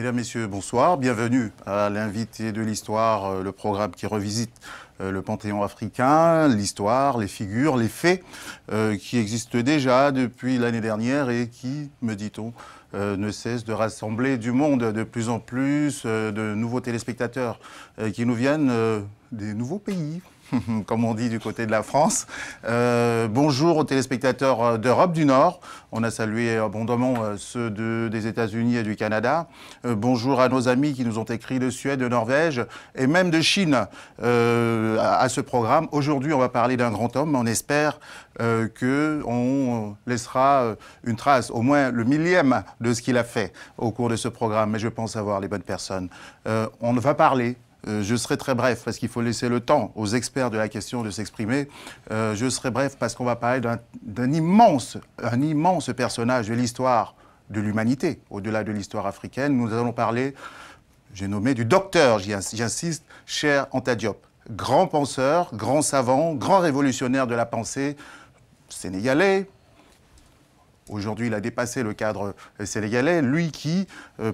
Mesdames, Messieurs, bonsoir. Bienvenue à l'invité de l'histoire, le programme qui revisite le panthéon africain, l'histoire, les figures, les faits qui existent déjà depuis l'année dernière et qui, me dit-on, ne cessent de rassembler du monde de plus en plus, de nouveaux téléspectateurs qui nous viennent des nouveaux pays. Comme on dit du côté de la France. Bonjour aux téléspectateurs d'Europe du Nord. On a salué abondamment ceux des États-Unis et du Canada. Bonjour à nos amis qui nous ont écrit de Suède, de Norvège et même de Chine à ce programme. Aujourd'hui, on va parler d'un grand homme. On espère qu'on laissera une trace, au moins le millième de ce qu'il a fait au cours de ce programme. Mais je pense avoir les bonnes personnes. On va parler. Je serai très bref parce qu'il faut laisser le temps aux experts de la question de s'exprimer. Je serai bref parce qu'on va parler d'un immense personnage de l'histoire de l'humanité, au-delà de l'histoire africaine. Nous allons parler, j'ai nommé, du docteur, j'insiste, Cheikh Anta Diop. Grand penseur, grand savant, grand révolutionnaire de la pensée sénégalais. Aujourd'hui, il a dépassé le cadre sénégalais, lui qui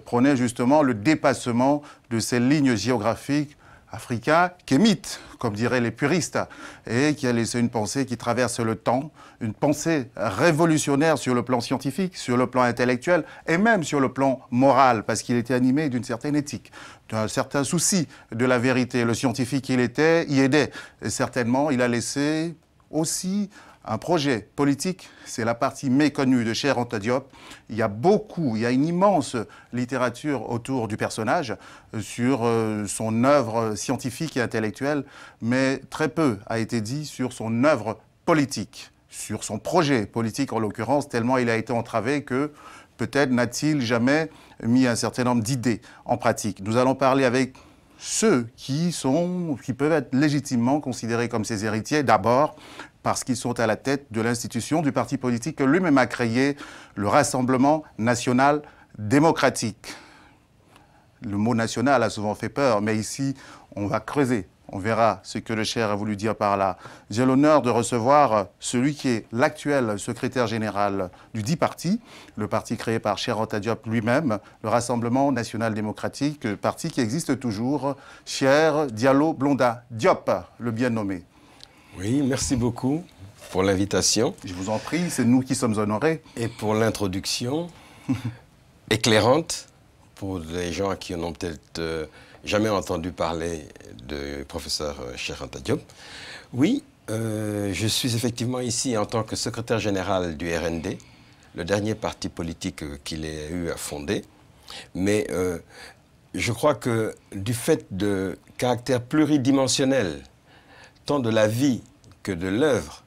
prônait justement le dépassement de ces lignes géographiques africaines qu'émitent, comme diraient les puristes, et qui a laissé une pensée qui traverse le temps, une pensée révolutionnaire sur le plan scientifique, sur le plan intellectuel, et même sur le plan moral, parce qu'il était animé d'une certaine éthique, d'un certain souci de la vérité. Le scientifique qu'il était y aidait. Et certainement, il a laissé aussi un projet politique, c'est la partie méconnue de Cheikh Anta Diop. Il y a une immense littérature autour du personnage, sur son œuvre scientifique et intellectuelle, mais très peu a été dit sur son œuvre politique, sur son projet politique en l'occurrence, tellement il a été entravé que peut-être n'a-t-il jamais mis un certain nombre d'idées en pratique. Nous allons parler avec ceux qui peuvent être légitimement considérés comme ses héritiers, d'abord parce qu'ils sont à la tête de l'institution du parti politique que lui-même a créé, le Rassemblement national démocratique. Le mot national a souvent fait peur, mais ici, on va creuser. On verra ce que le Cheikh a voulu dire par là. J'ai l'honneur de recevoir celui qui est l'actuel secrétaire général du dit parti, le parti créé par Cheikh Anta Diop lui-même, le Rassemblement national démocratique, parti qui existe toujours, Cheikh Diallo Blondin Diop, le bien nommé. Oui, merci beaucoup pour l'invitation. Je vous en prie, c'est nous qui sommes honorés. Et pour l'introduction éclairante pour les gens qui n'ont peut-être jamais entendu parler du professeur Cheikh Anta Diop. Oui, je suis effectivement ici en tant que secrétaire général du RND, le dernier parti politique qu'il ait eu à fonder. Mais je crois que du fait de caractère pluridimensionnel, tant de la vie que de l'œuvre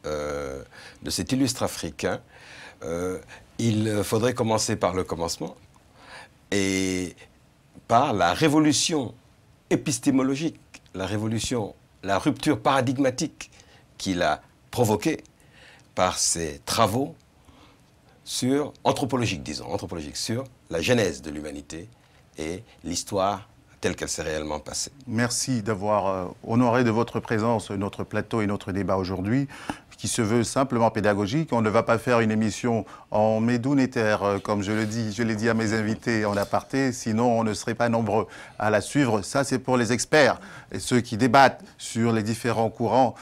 de cet illustre Africain, il faudrait commencer par le commencement et par la révolution épistémologique, la rupture paradigmatique qu'il a provoquée par ses travaux anthropologiques, sur la genèse de l'humanité et l'histoire telle qu'elle s'est réellement passée. Merci d'avoir honoré de votre présence notre plateau et notre débat aujourd'hui, qui se veut simplement pédagogique. On ne va pas faire une émission en médoune et terre, comme je l'ai dit à mes invités en aparté, sinon on ne serait pas nombreux à la suivre. Ça, c'est pour les experts et ceux qui débattent sur les différents courants,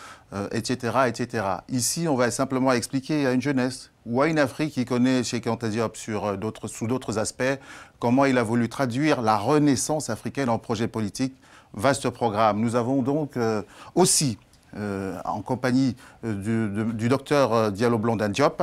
etc., etc. Ici, on va simplement expliquer à une jeunesse ou à une Afrique qui connaît Cheikh Anta Diop sous d'autres aspects, comment il a voulu traduire la renaissance africaine en projet politique. Vaste programme. Nous avons donc aussi, en compagnie du docteur Diallo Blondin Diop,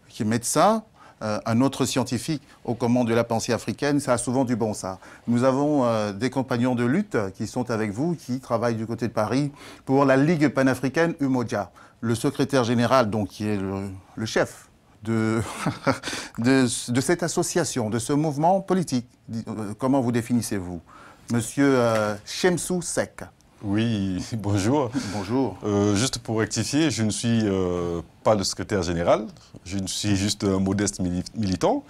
qui est médecin, un autre scientifique aux commandes de la pensée africaine, ça a souvent du bon, ça. Nous avons des compagnons de lutte qui sont avec vous, qui travaillent du côté de Paris pour la Ligue panafricaine Umoja. Le secrétaire général, donc, qui est le chef de cette association, de ce mouvement politique. Comment vous définissez-vous? Monsieur Shemsou Seck. Oui, bonjour. Bonjour. Juste pour rectifier, je ne suis pas le secrétaire général, je suis juste un modeste militant,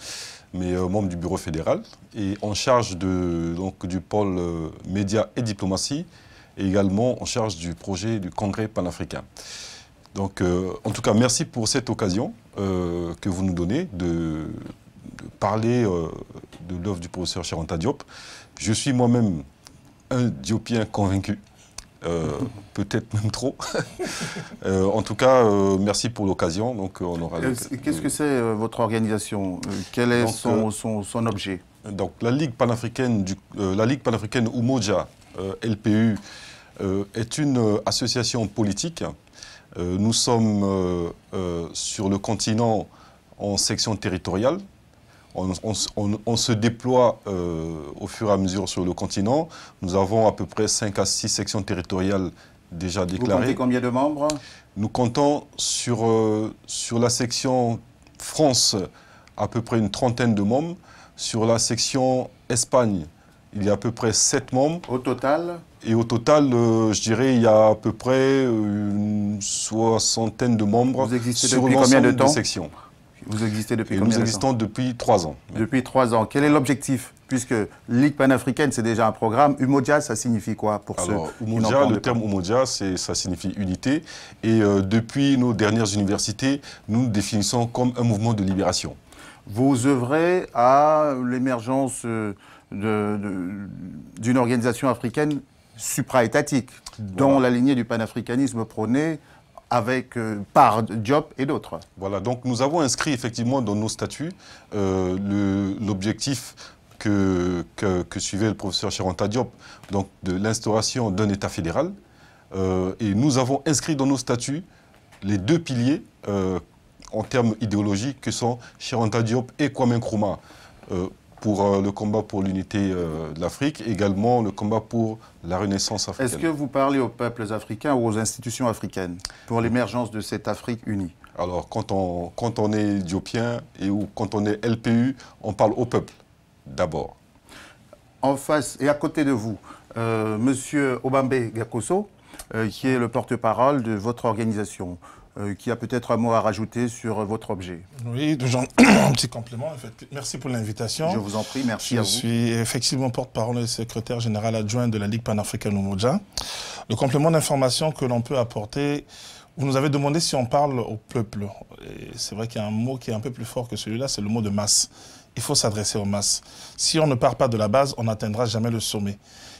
mais membre du bureau fédéral et en charge du pôle médias et diplomatie et également en charge du projet du congrès panafricain. Donc, en tout cas, merci pour cette occasion que vous nous donnez parler de l'œuvre du professeur Cheikh Anta Diop. Je suis moi-même un Diopien convaincu. Peut-être même trop. En tout cas, merci pour l'occasion. Qu'est-ce que c'est votre organisation? Quel est son objet? Donc, la Ligue panafricaine Umoja, LPU, est une association politique. Nous sommes sur le continent en section territoriale. On se déploie au fur et à mesure sur le continent. Nous avons à peu près 5 à 6 sections territoriales déjà déclarées. Vous comptez combien de membres? Nous comptons sur la section France à peu près une trentaine de membres. Sur la section Espagne, il y a à peu près 7 membres. Au total? Et au total, je dirais, il y a à peu près une soixantaine de membres sur l'ensemble des sections. Vous existez depuis combien de temps? Nous existons depuis 3 ans. Depuis 3 ans. Quel est l'objectif? Puisque Ligue panafricaine, c'est déjà un programme. Umoja, ça signifie quoi pour Umoja, le terme Umoja, ça signifie unité. Et depuis nos dernières universités, nous nous définissons comme un mouvement de libération. Vous œuvrez à l'émergence d'une organisation africaine supra-étatique, dans la lignée du panafricanisme prôné par Diop et d'autres. Voilà, donc nous avons inscrit effectivement dans nos statuts l'objectif que suivait le professeur Cheikh Anta Diop, donc de l'instauration d'un État fédéral. Et nous avons inscrit dans nos statuts les 2 piliers en termes idéologiques que sont Cheikh Anta Diop et Kwame Nkrumah pour le combat pour l'unité de l'Afrique, également le combat pour la renaissance africaine. Est-ce que vous parlez aux peuples africains ou aux institutions africaines pour l'émergence de cette Afrique unie? Alors, quand on est diopien ou quand on est LPU, on parle au peuple, d'abord. En face et à côté de vous, Monsieur Obambe Gakoso, qui est le porte-parole de votre organisation, qui a peut-être un mot à rajouter sur votre objet. Oui, un petit complément. En fait. Merci pour l'invitation. Je vous en prie, merci à vous. Je suis effectivement porte-parole et secrétaire général adjoint de la Ligue panafricaine Umoja. Le complément d'information que l'on peut apporter, vous nous avez demandé si on parle au peuple. C'est vrai qu'il y a un mot qui est un peu plus fort que celui-là, c'est le mot de masse. Il faut s'adresser aux masses. Si on ne part pas de la base, on n'atteindra jamais le sommet.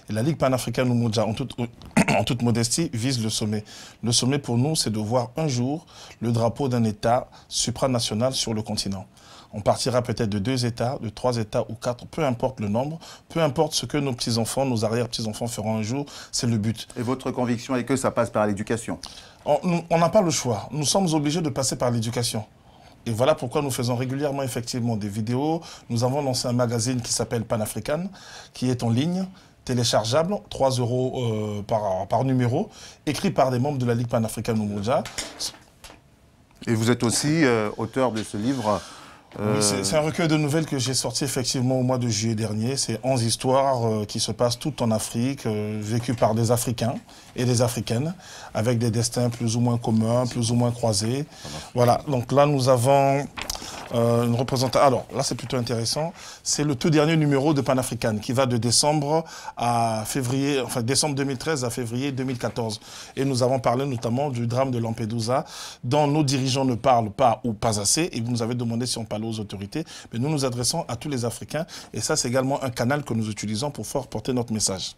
Et la Ligue panafricaine Umoja, en toute modestie, vise le sommet. Le sommet, pour nous, c'est de voir un jour le drapeau d'un État supranational sur le continent. On partira peut-être de 2 États, de 3 États ou 4, peu importe le nombre, peu importe ce que nos petits-enfants, nos arrière-petits-enfants feront un jour, c'est le but. Et votre conviction est que ça passe par l'éducation? On n'a pas le choix. Nous sommes obligés de passer par l'éducation. Et voilà pourquoi nous faisons régulièrement effectivement des vidéos. Nous avons lancé un magazine qui s'appelle Panafrican, qui est en ligne, téléchargeable, 3 € par numéro, écrit par des membres de la Ligue panafricaine Umoja. Et vous êtes aussi auteur de ce livre. Oui, c'est un recueil de nouvelles que j'ai sorti effectivement au mois de juillet dernier. C'est 11 histoires qui se passent toutes en Afrique, vécues par des Africains et des Africaines, avec des destins plus ou moins communs, plus ou moins croisés. Voilà, donc là nous avons une représentation. Alors là c'est plutôt intéressant. C'est le tout dernier numéro de Panafrican qui va de décembre à février, enfin décembre 2013 à février 2014. Et nous avons parlé notamment du drame de Lampedusa, dont nos dirigeants ne parlent pas ou pas assez. Et vous nous avez demandé si on parlait aux autorités. Mais nous nous adressons à tous les Africains. Et ça c'est également un canal que nous utilisons pour faire porter notre message.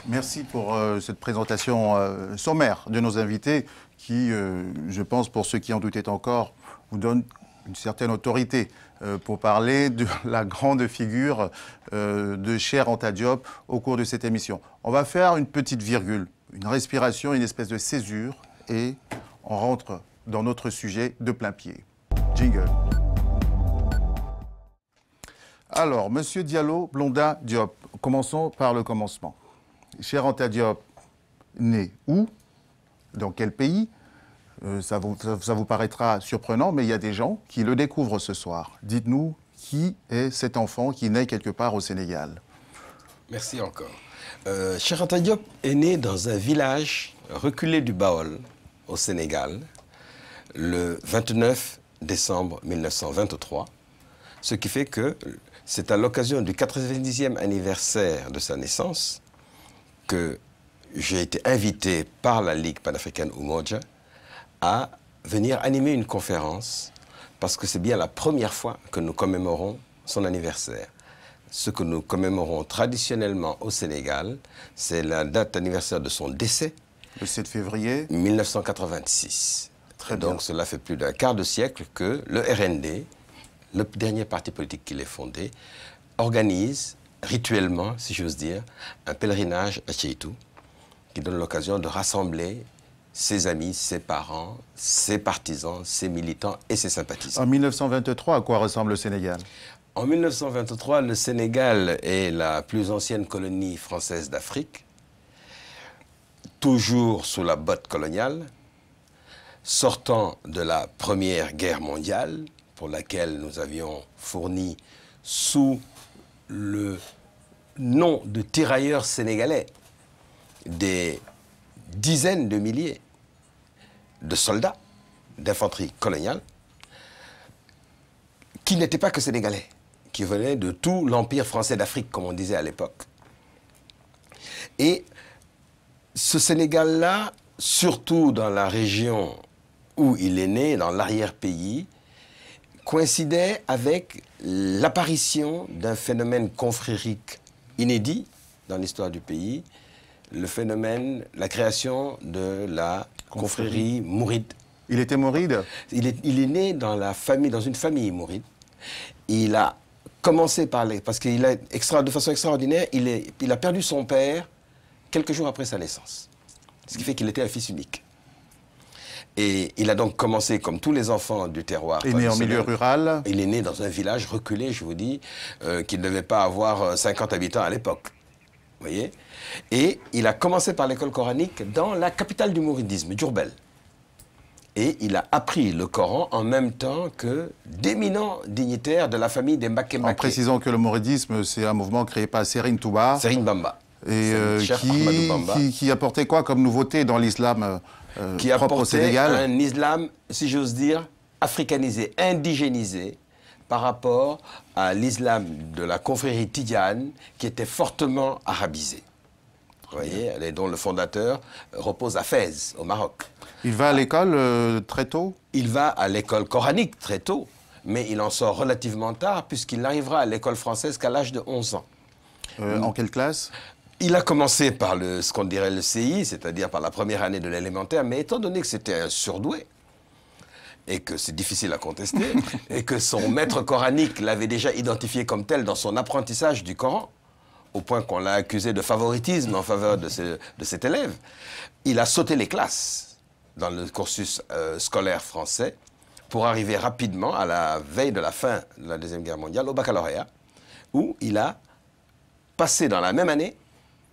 Merci pour cette présentation sommaire de nos invités qui, je pense, pour ceux qui en doutaient encore, vous donne une certaine autorité pour parler de la grande figure de Cheikh Anta Diop au cours de cette émission. On va faire une petite virgule, une respiration, une espèce de césure et on rentre dans notre sujet de plein pied. Jingle. Alors, Monsieur Diallo Blondin Diop, commençons par le commencement. Cheikh Anta Diop, né où? Dans quel pays? Ça vous paraîtra surprenant, mais il y a des gens qui le découvrent ce soir. Dites-nous, qui est cet enfant qui naît quelque part au Sénégal? Merci encore. Cheikh Anta Diop est né dans un village reculé du Baol, au Sénégal, le 29 décembre 1923, ce qui fait que c'est à l'occasion du 90e anniversaire de sa naissance que j'ai été invité par la Ligue panafricaine Umoja à venir animer une conférence, parce que c'est bien la première fois que nous commémorons son anniversaire. Ce que nous commémorons traditionnellement au Sénégal, c'est la date anniversaire de son décès. Le 7 février 1986. Très bien. Donc cela fait plus d'un quart de siècle que le RND, le dernier parti politique qu'il ait fondé, organise rituellement, si j'ose dire, un pèlerinage à Ceytou, qui donne l'occasion de rassembler ses amis, ses parents, ses partisans, ses militants et ses sympathisants. En 1923, à quoi ressemble le Sénégal? En 1923, le Sénégal est la plus ancienne colonie française d'Afrique, toujours sous la botte coloniale, sortant de la Première Guerre mondiale, pour laquelle nous avions fourni sous le nom de tirailleurs sénégalais des dizaines de milliers de soldats d'infanterie coloniale qui n'étaient pas que sénégalais, qui venaient de tout l'empire français d'Afrique, comme on disait à l'époque. Et ce Sénégal-là, surtout dans la région où il est né, dans l'arrière-pays, coïncidait avec l'apparition d'un phénomène confrérique inédit dans l'histoire du pays, le phénomène, la création de la confrérie mouride. Il était mouride? Il est né dans une famille mouride. Il a commencé par parce qu'il a de façon extraordinaire, il a perdu son père quelques jours après sa naissance. Ce qui fait qu'il était un fils unique. Et il a donc commencé, comme tous les enfants du terroir. Il est né en milieu rural? Il est né dans un village reculé, je vous dis, qui ne devait pas avoir 50 habitants à l'époque. Vous voyez? Et il a commencé par l'école coranique dans la capitale du mouridisme, Diourbel. Et il a appris le Coran en même temps que d'éminents dignitaires de la famille des Mbaké Mbaké. En précisant que le mouridisme, c'est un mouvement créé par Serigne Touba. Serigne Bamba. Et qui apportait quoi comme nouveauté dans l'islam qui propre au Sénégal? Un islam, si j'ose dire, africanisé, indigénisé, par rapport à l'islam de la confrérie Tidiane, qui était fortement arabisé. Vous voyez, et dont le fondateur repose à Fès, au Maroc. Il va à l'école très tôt? Il va à l'école coranique très tôt, mais il en sort relativement tard, puisqu'il n'arrivera à l'école française qu'à l'âge de 11 ans. En quelle classe? Il a commencé par ce qu'on dirait le CI, c'est-à-dire par la première année de l'élémentaire, mais étant donné que c'était un surdoué, et que c'est difficile à contester, et que son maître coranique l'avait déjà identifié comme tel dans son apprentissage du Coran, au point qu'on l'a accusé de favoritisme en faveur de cet élève, il a sauté les classes dans le cursus scolaire français pour arriver rapidement, à la veille de la fin de la Deuxième Guerre mondiale, au baccalauréat, où il a passé dans la même année,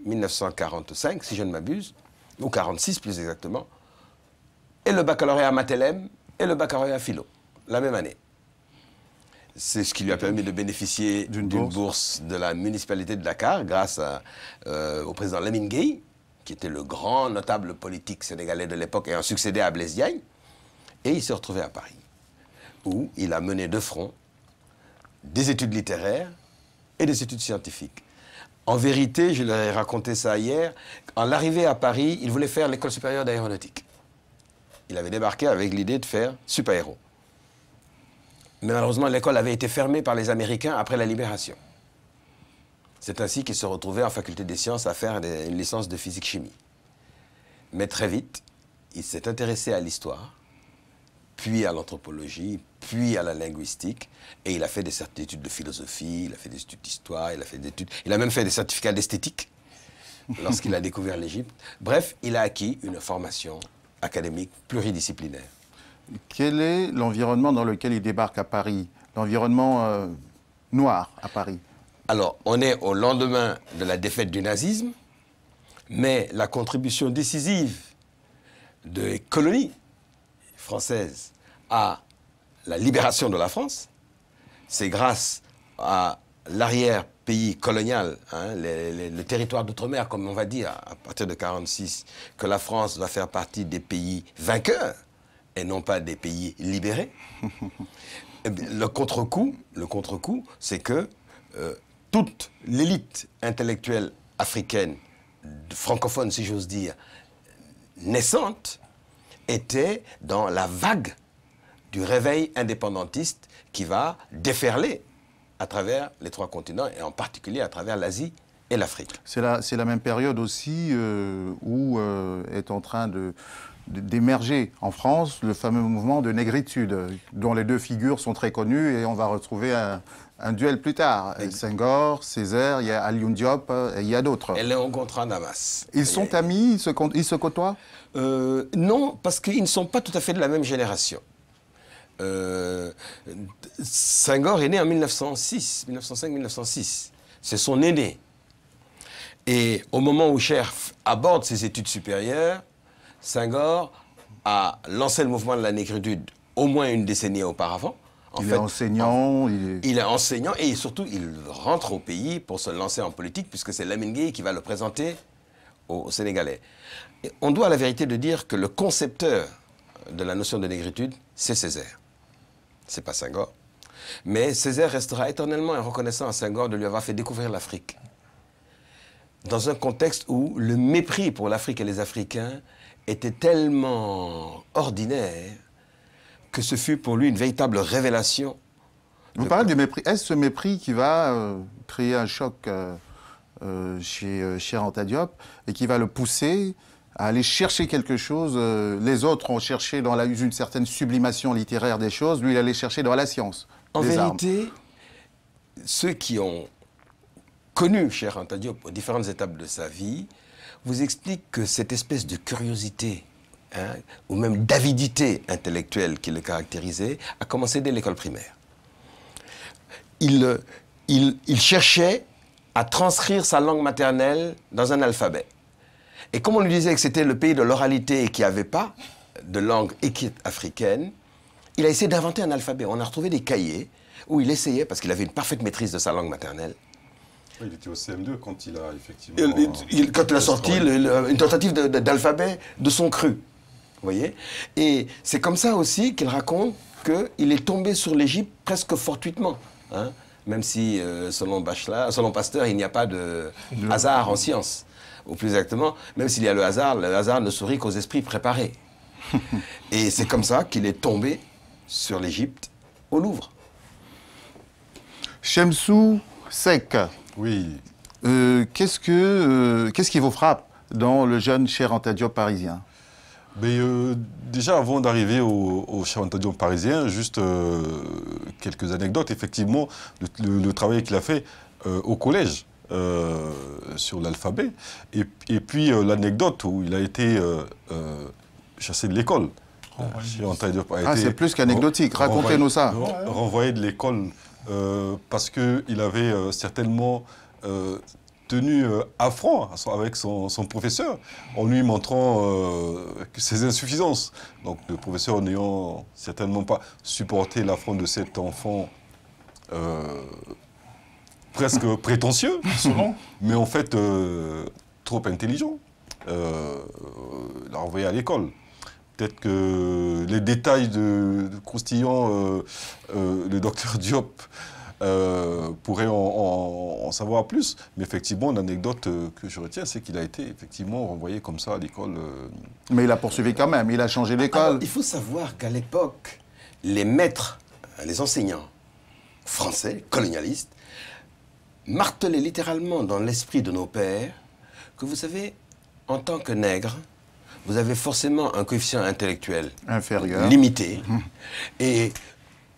1945, si je ne m'abuse, ou 46 plus exactement, et le baccalauréat Mathelem et le baccalauréat Philo, la même année. C'est ce qui lui a permis de bénéficier d'une bourse de la municipalité de Dakar grâce au président Lamine Gueye, qui était le grand notable politique sénégalais de l'époque et a succédé à Blaise Diagne. Et il s'est retrouvé à Paris, où il a mené de front des études littéraires et des études scientifiques. En vérité, je leur ai raconté ça hier, en l'arrivée à Paris, il voulait faire l'école supérieure d'aéronautique. Il avait débarqué avec l'idée de faire super-héros. Mais malheureusement, l'école avait été fermée par les Américains après la Libération. C'est ainsi qu'il se retrouvait en faculté des sciences à faire une licence de physique-chimie. Mais très vite, il s'est intéressé à l'histoire, puis à l'anthropologie, puis à la linguistique, et il a fait des études de philosophie, il a fait des études d'histoire, il a même fait des certificats d'esthétique lorsqu'il a découvert l'Égypte. Bref, il a acquis une formation académique pluridisciplinaire. Quel est l'environnement dans lequel il débarque à Paris? L'environnement noir à Paris? Alors, on est au lendemain de la défaite du nazisme, mais la contribution décisive des colonies françaises à la libération de la France, c'est grâce à l'arrière-pays colonial, hein, le territoire d'outre-mer, comme on va dire, à partir de 1946, que la France va faire partie des pays vainqueurs et non pas des pays libérés. Le contre-coup, c'est que toute l'élite intellectuelle africaine, francophone si j'ose dire, naissante, était dans la vague du réveil indépendantiste qui va déferler à travers les 3 continents, et en particulier à travers l'Asie et l'Afrique. C'est la même période aussi où est en train d'émerger en France le fameux mouvement de négritude, dont les 2 figures sont très connues, et on va retrouver un duel plus tard. Senghor, Césaire, il y a Alioune Diop, et il y a d'autres. Et Léon Gontran Damas. Ils sont amis, ils se côtoient? Non, parce qu'ils ne sont pas tout à fait de la même génération. Senghor est né en 1905-1906. C'est son aîné. Et au moment où Cherf aborde ses études supérieures, Senghor a lancé le mouvement de la négritude au moins une décennie auparavant. Il est enseignant. Il est enseignant et surtout il rentre au pays pour se lancer en politique, puisque c'est Lamine Gueye qui va le présenter aux Sénégalais. Et on doit à la vérité de dire que le concepteur de la notion de négritude, c'est Césaire. C'est pas Senghor. Mais Césaire restera éternellement reconnaissant à Senghor de lui avoir fait découvrir l'Afrique. Dans un contexte où le mépris pour l'Afrique et les Africains était tellement ordinaire que ce fut pour lui une véritable révélation. Vous parlez du mépris. Est-ce ce mépris qui va créer un choc chez Anta Diop et qui va le pousser à aller chercher quelque chose? Les autres ont cherché dans une certaine sublimation littéraire des choses, lui il allait chercher dans la science. En vérité, ceux qui ont connu Cheikh Anta Diop aux différentes étapes de sa vie vous expliquent que cette espèce de curiosité, ou même d'avidité intellectuelle qui le caractérisait, a commencé dès l'école primaire. Il cherchait à transcrire sa langue maternelle dans un alphabet. Et comme on lui disait que c'était le pays de l'oralité et qu'il n'y avait pas de langue écrite africaine, il a essayé d'inventer un alphabet. On a retrouvé des cahiers où il essayait, parce qu'il avait une parfaite maîtrise de sa langue maternelle. Il était au CM2 quand il a effectivement... Quand il a sorti une tentative d'alphabet de son cru. Vous voyez? Et c'est comme ça aussi qu'il raconte qu'il est tombé sur l'Égypte presque fortuitement. Hein? Même si, selon Pasteur, il n'y a pas de hasard en science. Ou plus exactement, même s'il y a le hasard ne sourit qu'aux esprits préparés. Et c'est comme ça qu'il est tombé sur l'Égypte au Louvre. Chemsou Seck. Oui. Qu'est-ce qui vous frappe dans le jeune Cheikh Anta Diop parisien? Mais, déjà, avant d'arriver au Cheikh Anta Diop parisien, juste quelques anecdotes. Effectivement, le travail qu'il a fait au collège sur l'alphabet. Et puis, l'anecdote où il a été chassé de l'école. C'est plus qu'anecdotique. Racontez-nous ça. Renvoyé de l'école parce qu'il avait certainement tenu affront avec son professeur en lui montrant ses insuffisances. Donc le professeur n'ayant certainement pas supporté l'affront de cet enfant presque prétentieux, mais en fait trop intelligent, l'a renvoyé à l'école. Peut-être que les détails de croustillant le docteur Diop pourrait en savoir plus. Mais effectivement, l'anecdote que je retiens, c'est qu'il a été effectivement renvoyé comme ça à l'école. Mais il a poursuivi quand même, il a changé d'école. Il faut savoir qu'à l'époque, les maîtres, les enseignants français, colonialistes, martelaient littéralement dans l'esprit de nos pères que, vous savez, en tant que nègre, vous avez forcément un coefficient intellectuel inférieur, limité, et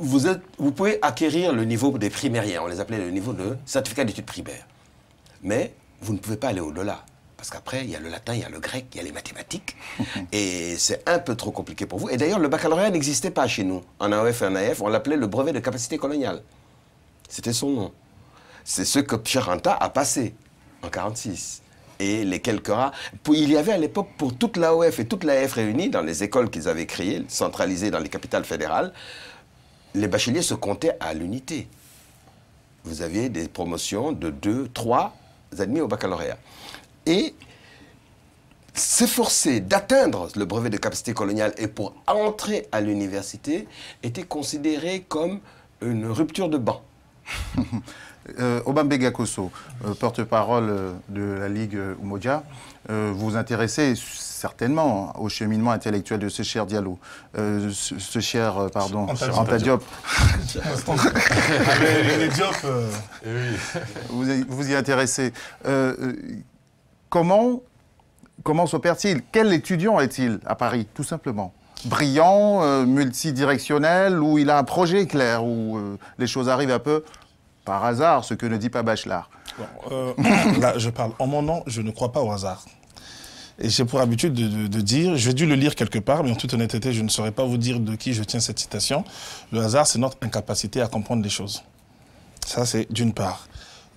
vous pouvez acquérir le niveau des primériens, on les appelait le niveau de certificat d'études primaires. Mais vous ne pouvez pas aller au-delà, parce qu'après, il y a le latin, il y a le grec, il y a les mathématiques, et c'est un peu trop compliqué pour vous. Et d'ailleurs, le baccalauréat n'existait pas chez nous. En AOF et en AF, on l'appelait le brevet de capacité coloniale. C'était son nom. C'est ce que Cheikh Anta a passé en 1946. Et les quelques rares. Il y avait à l'époque, pour toute l'AOF et toute l'AF réunies, dans les écoles qu'ils avaient créées, centralisées dans les capitales fédérales, les bacheliers se comptaient à l'unité. Vous aviez des promotions de 2, 3 admis au baccalauréat. Et s'efforcer d'atteindre le brevet de capacité coloniale et pour entrer à l'université était considéré comme une rupture de banc. Obambega Kosso, porte-parole de la Ligue Umoja, vous vous intéressez certainement au cheminement intellectuel de ce cher Diallo, ce cher, pardon, Anta Diop. Les Diop... Vous y intéressez. Comment s'opère-t-il? Quel étudiant est-il à Paris, tout simplement? Brillant, multidirectionnel, où il a un projet clair, où les choses arrivent un peu par hasard, ce que ne dit pas Bachelard. Bon, là, je parle en mon nom, je ne crois pas au hasard. Et j'ai pour habitude de dire, j'ai dû le lire quelque part, mais en toute honnêteté, je ne saurais pas vous dire de qui je tiens cette citation. Le hasard, c'est notre incapacité à comprendre les choses. Ça, c'est d'une part.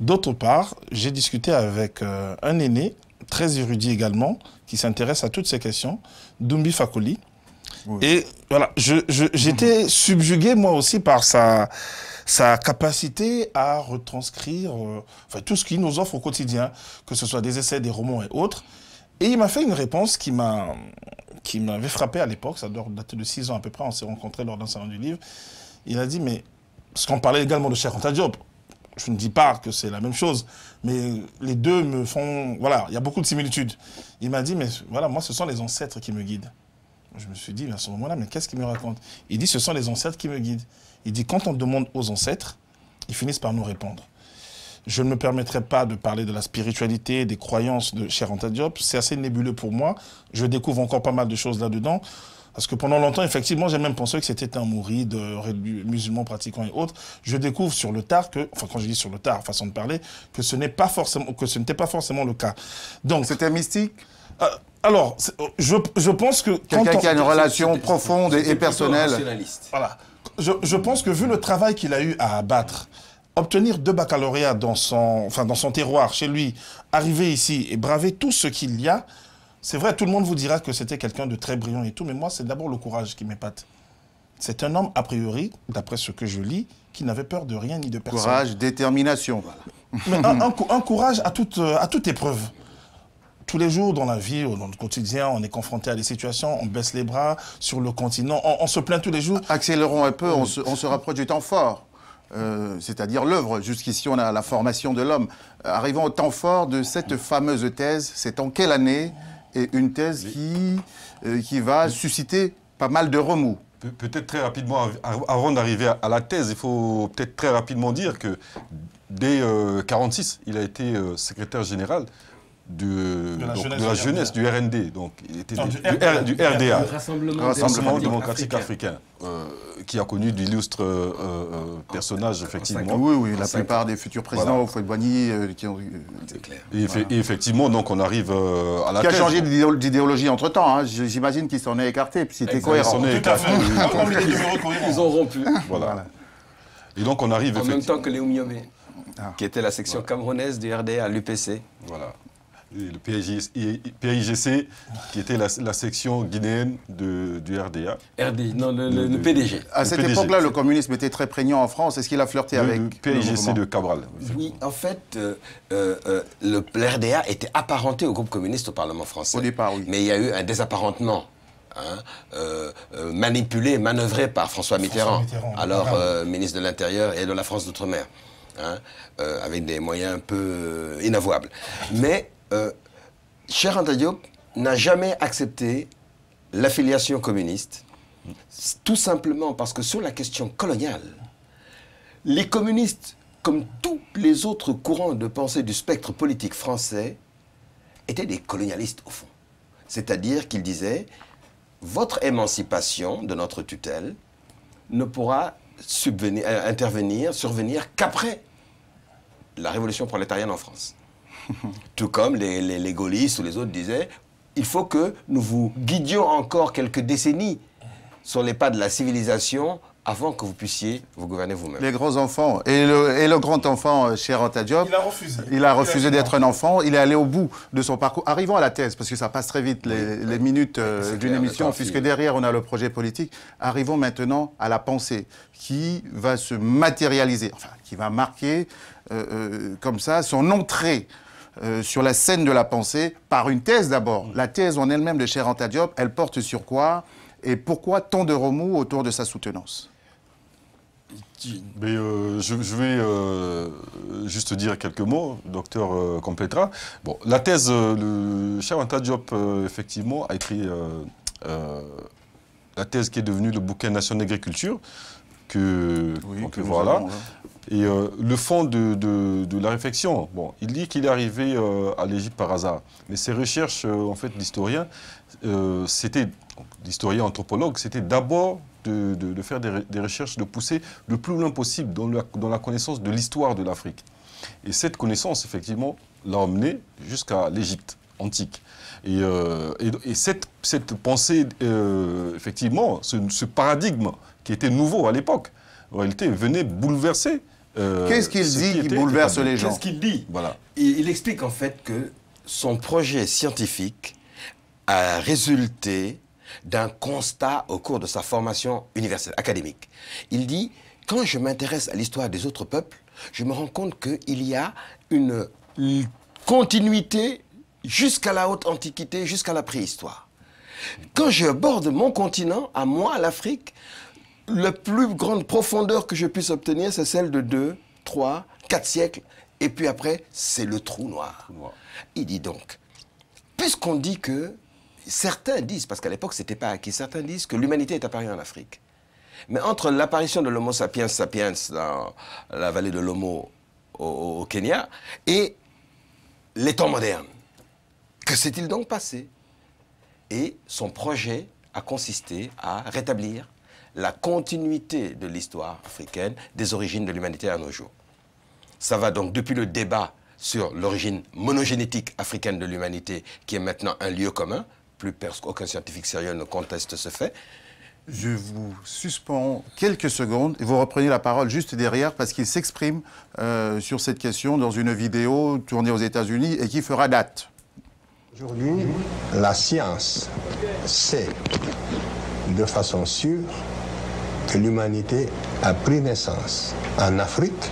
D'autre part, j'ai discuté avec un aîné, très érudit également, qui s'intéresse à toutes ces questions, Doumbie Fakoli. Oui. Et voilà, j'étais subjugué moi aussi par sa capacité à retranscrire enfin, tout ce qu'il nous offre au quotidien, que ce soit des essais, des romans et autres. Et il m'a fait une réponse qui m'avait frappé à l'époque, ça doit dater de 6 ans à peu près, on s'est rencontrés lors d'un salon du livre. Il a dit, mais, parce qu'on parlait également de Cheikh Anta Diop, je ne dis pas que c'est la même chose, mais les deux me font, voilà, il y a beaucoup de similitudes. Il m'a dit, mais voilà, moi ce sont les ancêtres qui me guident. Je me suis dit, à ce moment-là, mais qu'est-ce qu'il me raconte? Il dit, ce sont les ancêtres qui me guident. Il dit, quand on demande aux ancêtres, ils finissent par nous répondre. Je ne me permettrai pas de parler de la spiritualité, des croyances de Cheikh Anta Diop. C'est assez nébuleux pour moi. Je découvre encore pas mal de choses là-dedans. Parce que pendant longtemps, effectivement, j'ai même pensé que c'était un mouride, musulman pratiquant et autres. Je découvre sur le tard que, enfin, quand je dis sur le tard, façon de parler, que ce n'était pas forcément le cas. Donc, c'était mystique? Alors, je pense que... Quelqu'un qui a une relation profonde et personnelle. Voilà. Je pense que vu le travail qu'il a eu à abattre, obtenir 2 baccalauréats dans son terroir, chez lui, arriver ici et braver tout ce qu'il y a, c'est vrai, tout le monde vous dira que c'était quelqu'un de très brillant et tout, mais moi, c'est d'abord le courage qui m'épate. C'est un homme, a priori, d'après ce que je lis, qui n'avait peur de rien ni de personne. Courage, détermination. Mais un courage à toute épreuve. Tous les jours dans la vie, dans le quotidien, on est confronté à des situations, on baisse les bras sur le continent, on se plaint tous les jours. Accélérons un peu, on se rapproche du temps fort, c'est-à-dire l'œuvre. Jusqu'ici, on a la formation de l'homme. Arrivons au temps fort de cette fameuse thèse. C'est en quelle année? Et une thèse qui va susciter pas mal de remous. Peut-être très rapidement, avant d'arriver à la thèse, il faut peut-être très rapidement dire que dès 1946, il a été secrétaire général de la jeunesse du RND, donc il était du RDA, Rassemblement démocratique africain, qui a connu d'illustres personnages, effectivement. Oui, la plupart des futurs présidents, Houphouët-Boigny, qui ont... C'est clair. Et effectivement, donc on arrive à la thèse. Qui a changé d'idéologie entre-temps, hein. J'imagine qu'il s'en est écarté, puis c'était cohérent. Tout à fait. Ils ont rompu. Voilà. Et donc on arrive... En même temps que Léo Myomé, qui était la section camerounaise du RDA à l'UPC. Voilà. Et le PAIGC, qui était la section guinéenne du RDA. Le PDG. À cette époque-là, le communisme était très prégnant en France. Est-ce qu'il a flirté avec le PAIGC de Cabral? Oui, en fait, le RDA était apparenté au groupe communiste au Parlement français. Au départ, oui. Mais il y a eu un désapparentement. Manipulé, manœuvré par François Mitterrand, alors ministre de l'Intérieur et de la France d'Outre-mer, avec des moyens un peu inavouables. Mais Cheikh Anta Diop n'a jamais accepté l'affiliation communiste, tout simplement parce que sur la question coloniale, les communistes, comme tous les autres courants de pensée du spectre politique français, étaient des colonialistes au fond. C'est-à-dire qu'ils disaient « Votre émancipation de notre tutelle ne pourra survenir qu'après la révolution prolétarienne en France. » Tout comme les gaullistes ou les autres disaient « Il faut que nous vous guidions encore quelques décennies sur les pas de la civilisation avant que vous puissiez vous gouverner vous-même. » Les grands enfants. Et le grand enfant, Cheikh Anta Diop, il a refusé. Il a refusé d'être un enfant. Il est allé au bout de son parcours. Arrivons à la thèse, parce que ça passe très vite, les minutes d'une émission, puisque derrière, on a le projet politique. Arrivons maintenant à la pensée, qui va se matérialiser, enfin, qui va marquer comme ça son entrée sur la scène de la pensée par une thèse d'abord. La thèse en elle-même de Cheikh Anta Diop, elle porte sur quoi? Et pourquoi tant de remous autour de sa soutenance? Mais je vais juste dire quelques mots, docteur complétera. Bon, la thèse, le Cheikh Anta Diop, effectivement, a écrit la thèse qui est devenue le bouquin Nation d'agriculture, qu'on peut voir là. Et le fond de la réflexion, bon, il dit qu'il est arrivé à l'Égypte par hasard. Mais ses recherches, en fait, d'historien, d'historien anthropologue, c'était d'abord de faire des recherches, de pousser le plus loin possible dans la connaissance de l'histoire de l'Afrique. Et cette connaissance, effectivement, l'a emmené jusqu'à l'Égypte antique. Et cette pensée, effectivement, ce paradigme qui était nouveau à l'époque, en réalité, venait bouleverser. Qu'est-ce qu'il dit qui bouleverse les gens? Qu'est-ce qu'il dit? Voilà. Il explique en fait que son projet scientifique a résulté d'un constat au cours de sa formation universitaire, académique. Il dit, quand je m'intéresse à l'histoire des autres peuples, je me rends compte qu'il y a une continuité jusqu'à la haute antiquité, jusqu'à la préhistoire. Quand j'aborde mon continent, à moi, l'Afrique, la plus grande profondeur que je puisse obtenir, c'est celle de 2, 3, 4 siècles. Et puis après, c'est le trou noir. Il dit donc, puisqu'on dit que, certains disent, parce qu'à l'époque, ce n'était pas acquis, certains disent que l'humanité est apparue en Afrique. Mais entre l'apparition de l'Homo sapiens sapiens dans la vallée de l'Homo au Kenya et les temps modernes, que s'est-il donc passé? Et son projet a consisté à rétablir la continuité de l'histoire africaine, des origines de l'humanité à nos jours. Ça va donc depuis le débat sur l'origine monogénétique africaine de l'humanité, qui est maintenant un lieu commun, plus aucun scientifique sérieux ne conteste ce fait. Je vous suspends quelques secondes et vous reprenez la parole juste derrière parce qu'il s'exprime sur cette question dans une vidéo tournée aux États-Unis et qui fera date. Aujourd'hui, la science sait de façon sûre que l'humanité a pris naissance en Afrique,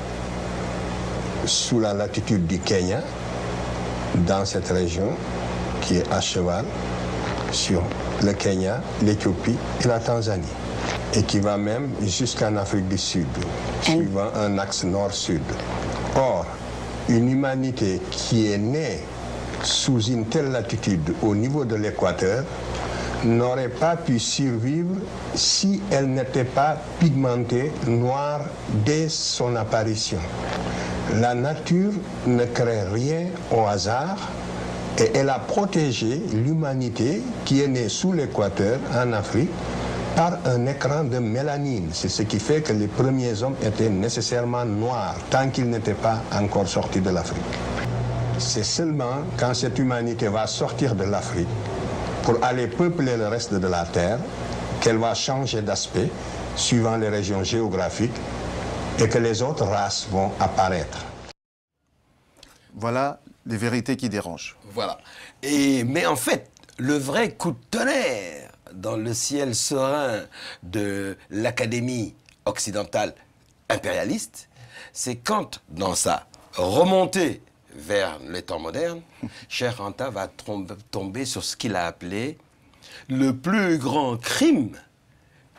sous la latitude du Kenya, dans cette région qui est à cheval sur le Kenya, l'Éthiopie et la Tanzanie, et qui va même jusqu'en Afrique du Sud, suivant un axe nord-sud. Or, une humanité qui est née sous une telle latitude au niveau de l'équateur n'aurait pas pu survivre si elle n'était pas pigmentée noire dès son apparition. La nature ne crée rien au hasard et elle a protégé l'humanité qui est née sous l'équateur en Afrique par un écran de mélanine. C'est ce qui fait que les premiers hommes étaient nécessairement noirs tant qu'ils n'étaient pas encore sortis de l'Afrique. C'est seulement quand cette humanité va sortir de l'Afrique pour aller peupler le reste de la Terre qu'elle va changer d'aspect suivant les régions géographiques et que les autres races vont apparaître. Voilà les vérités qui dérangent. Voilà. Mais en fait, le vrai coup de tonnerre dans le ciel serein de l'Académie occidentale impérialiste, c'est quand, dans sa remontée vers les temps modernes, Cheikh Anta va tomber sur ce qu'il a appelé le plus grand crime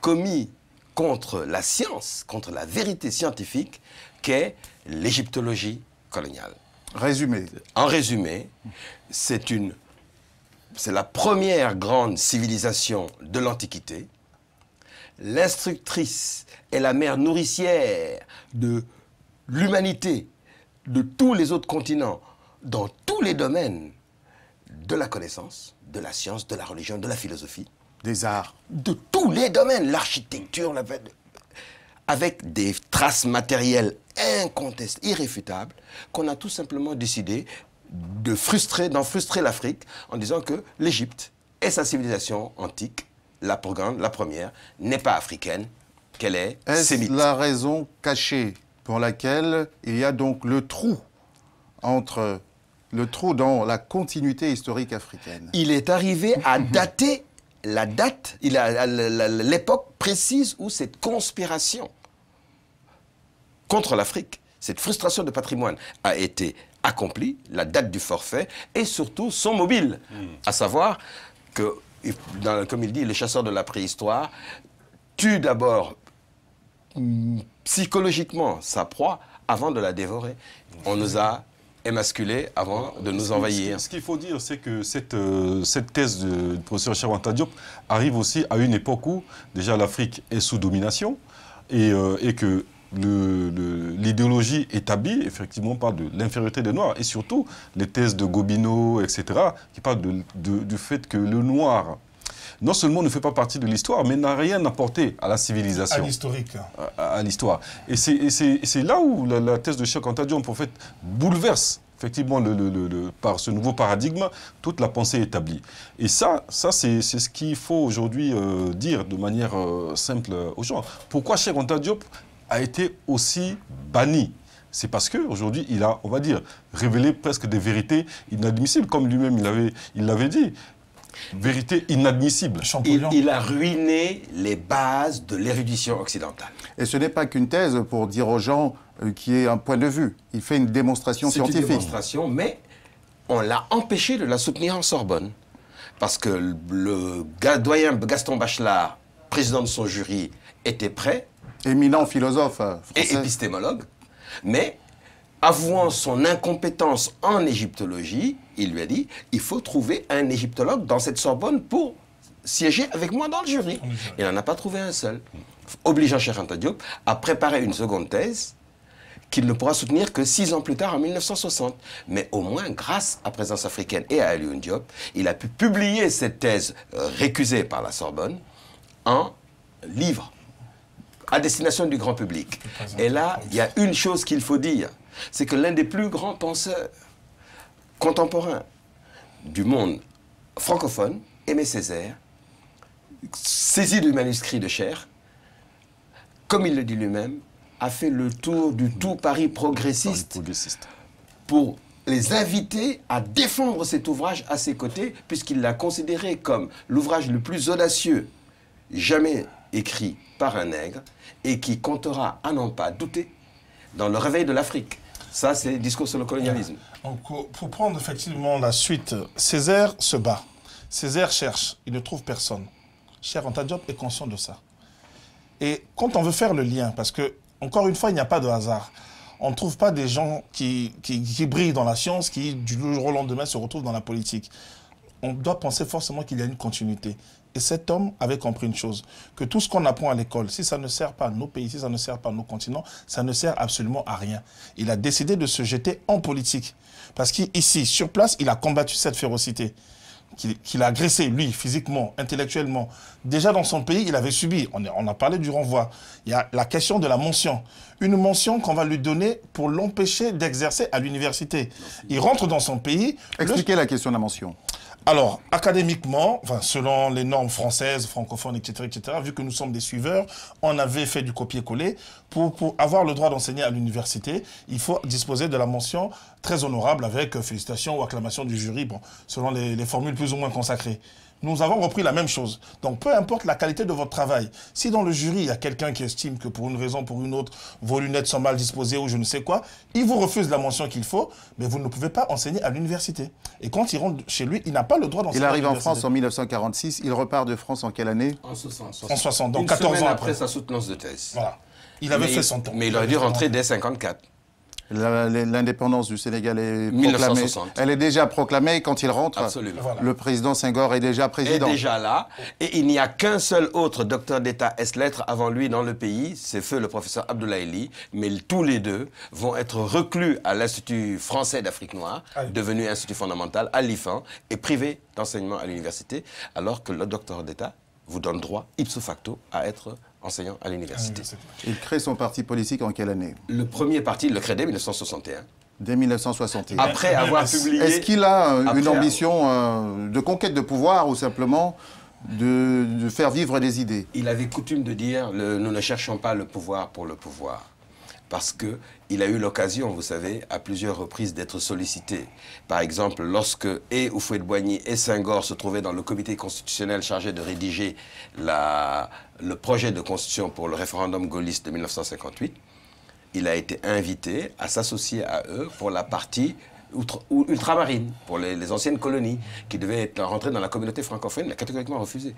commis contre la science, contre la vérité scientifique, qu'est l'égyptologie coloniale. Résumé. En résumé, c'est la première grande civilisation de l'Antiquité. L'instructrice est la mère nourricière de l'humanité, de tous les autres continents, dans tous les domaines de la connaissance, de la science, de la religion, de la philosophie. Des arts. De tous les domaines, l'architecture, avec des traces matérielles incontestables, irréfutables, qu'on a tout simplement décidé d'en frustrer l'Afrique en disant que l'Égypte et sa civilisation antique, la première, n'est pas africaine, qu'elle est sémite. Est-ce la raison cachée pour laquelle il y a donc le trou dans la continuité historique africaine? Il est arrivé à dater l'époque précise où cette conspiration contre l'Afrique, cette frustration de patrimoine a été accomplie, la date du forfait et surtout son mobile. À savoir que, comme il dit, les chasseurs de la préhistoire tuent d'abord psychologiquement sa proie avant de la dévorer. On nous a émasculés avant de nous envahir. Ce qu'il faut dire, c'est que cette thèse du professeur Cheikh Anta Diop arrive aussi à une époque où déjà l'Afrique est sous domination et que l'idéologie établie, effectivement, parle de l'infériorité des Noirs. Et surtout, les thèses de Gobineau, etc., qui parlent du fait que le Noir, non seulement ne fait pas partie de l'histoire, mais n'a rien apporté à la civilisation. À l'historique. À l'histoire. Et c'est là où la thèse de Cheikh Anta Diop, en fait, bouleverse, effectivement, par ce nouveau paradigme, toute la pensée établie. Et ça c'est ce qu'il faut aujourd'hui dire de manière simple aux gens. Pourquoi Cheikh Anta Diop a été aussi banni? C'est parce qu'aujourd'hui, il a, on va dire, révélé presque des vérités inadmissibles, comme lui-même il l'avait dit. Vérité inadmissible. Il a ruiné les bases de l'érudition occidentale. Et ce n'est pas qu'une thèse pour dire aux gens qui est un point de vue. Il fait une démonstration scientifique. C'est une démonstration, mais on l'a empêché de la soutenir en Sorbonne. Parce que le doyen Gaston Bachelard, président de son jury, était prêt. Éminent philosophe français. Et épistémologue. Mais, avouant son incompétence en égyptologie, il lui a dit, il faut trouver un égyptologue dans cette Sorbonne pour siéger avec moi dans le jury. Il n'en a pas trouvé un seul. Obligeant Cheikh Anta Diop à préparer une seconde thèse qu'il ne pourra soutenir que 6 ans plus tard, en 1960. Mais au moins, grâce à Présence africaine et à Alioune Diop, il a pu publier cette thèse récusée par la Sorbonne en livre à destination du grand public. Et là, il y a une chose qu'il faut dire, c'est que l'un des plus grands penseurs contemporains du monde francophone, Aimé Césaire, saisi du manuscrit de Cher, comme il le dit lui-même, a fait le tour du tout Paris progressiste pour les inviter à défendre cet ouvrage à ses côtés, puisqu'il l'a considéré comme l'ouvrage le plus audacieux jamais écrit par un nègre et qui comptera, à n'en pas douter, dans le réveil de l'Afrique. Ça, c'est le discours sur le colonialisme. Donc, pour prendre effectivement la suite, Césaire se bat. Césaire cherche, il ne trouve personne. Cheikh Anta Diop est conscient de ça. Et quand on veut faire le lien, parce que, encore une fois, il n'y a pas de hasard. On ne trouve pas des gens qui brillent dans la science, qui, du jour au lendemain, se retrouvent dans la politique. On doit penser forcément qu'il y a une continuité. Et cet homme avait compris une chose, que tout ce qu'on apprend à l'école, si ça ne sert pas à nos pays, si ça ne sert pas à nos continents, ça ne sert absolument à rien. Il a décidé de se jeter en politique. Parce qu'ici, sur place, il a combattu cette férocité. Qu'il a agressé, lui, physiquement, intellectuellement. Déjà dans son pays, il avait subi, on a parlé du renvoi. Il y a la question de la mention. Une mention qu'on va lui donner pour l'empêcher d'exercer à l'université. Il rentre dans son pays. Expliquez la question de la mention. Alors, académiquement, enfin, selon les normes françaises, francophones, etc., vu que nous sommes des suiveurs, on avait fait du copier-coller. Pour avoir le droit d'enseigner à l'université, il faut disposer de la mention très honorable avec félicitations ou acclamation du jury, bon, selon les formules plus ou moins consacrées. Nous avons repris la même chose. Donc, peu importe la qualité de votre travail, si dans le jury, il y a quelqu'un qui estime que pour une raison ou pour une autre, vos lunettes sont mal disposées ou je ne sais quoi, il vous refuse la mention qu'il faut, mais vous ne pouvez pas enseigner à l'université. Et quand il rentre chez lui, il n'a pas le droit d'enseigner à l'université. Il arrive en France en 1946, il repart de France en quelle année? En 60. En 60, donc une 14 ans après sa soutenance de thèse. Voilà. Il avait fait son temps. Mais il aurait dû rentrer dès 54. L'indépendance du Sénégal est 1960. proclamée. Elle est déjà proclamée quand il rentre. Absolument. Voilà. Le président Senghor est déjà président. Est déjà là. Et il n'y a qu'un seul autre docteur d'État ès-lettres avant lui dans le pays, c'est feu le professeur Abdoulaye Ly. Mais tous les deux vont être reclus à l'Institut français d'Afrique noire, devenu institut fondamental à l'IFAN, et privé d'enseignement à l'université, alors que le docteur d'État vous donne droit, ipso facto, à être enseignant à l'université. Il crée son parti politique en quelle année? Le premier parti, il le crée dès 1961. Dès 1961. Après avoir publié... Est-ce qu'il a une ambition de conquête de pouvoir ou simplement de faire vivre des idées? Il avait coutume de dire, nous ne cherchons pas le pouvoir pour le pouvoir. Parce qu'il a eu l'occasion, vous savez, à plusieurs reprises d'être sollicité. Par exemple, lorsque et Houphouët-Boigny et Senghor se trouvaient dans le comité constitutionnel chargé de rédiger le projet de constitution pour le référendum gaulliste de 1958, il a été invité à s'associer à eux pour la partie ultramarine, pour les anciennes colonies, qui devaient rentrer dans la communauté francophone, mais catégoriquement refusé.